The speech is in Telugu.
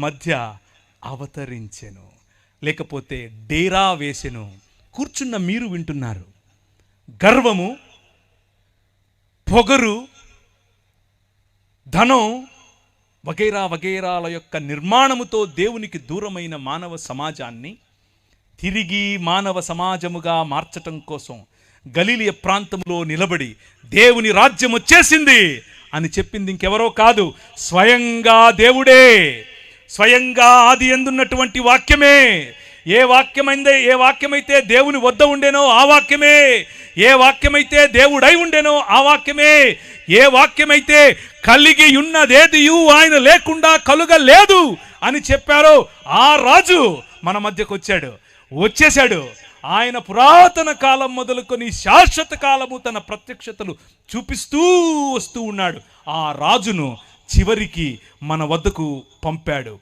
మధ్య అవతరించెను, లేకపోతే డేరా వేసెను. కూర్చున్న మీరు వింటున్నారు. గర్వము, పొగరు, ధనం వగైరా వగైరాల యొక్క నిర్మాణముతో దేవునికి దూరమైన మానవ సమాజాన్ని తిరిగి మానవ సమాజముగా మార్చటం కోసం గలిలయ ప్రాంతంలో నిలబడి దేవుని రాజ్యం వచ్చేసింది అని చెప్పింది ఇంకెవరో కాదు, స్వయంగా దేవుడే. స్వయంగా ఆది యందున్నటువంటి వాక్యమే. ఏ వాక్యమైతే దేవుని వద్ద ఉండేనో ఆ వాక్యమే, ఏ వాక్యమైతే దేవుడై ఉండేనో ఆ వాక్యమే, ఏ వాక్యమైతే కలిగి ఉన్నదేదియు ఆయన లేకుండా కలుగలేదు అని చెప్పారో ఆ రాజు మన మధ్యకు వచ్చేశాడు. ఆయన పురాతన కాలం మొదలుకొని శాశ్వత కాలము తన ప్రత్యక్షతలు చూపిస్తూ వస్తూ ఉన్నాడు. ఆ రాజును చివరికి మన వద్దకు పంపాడు.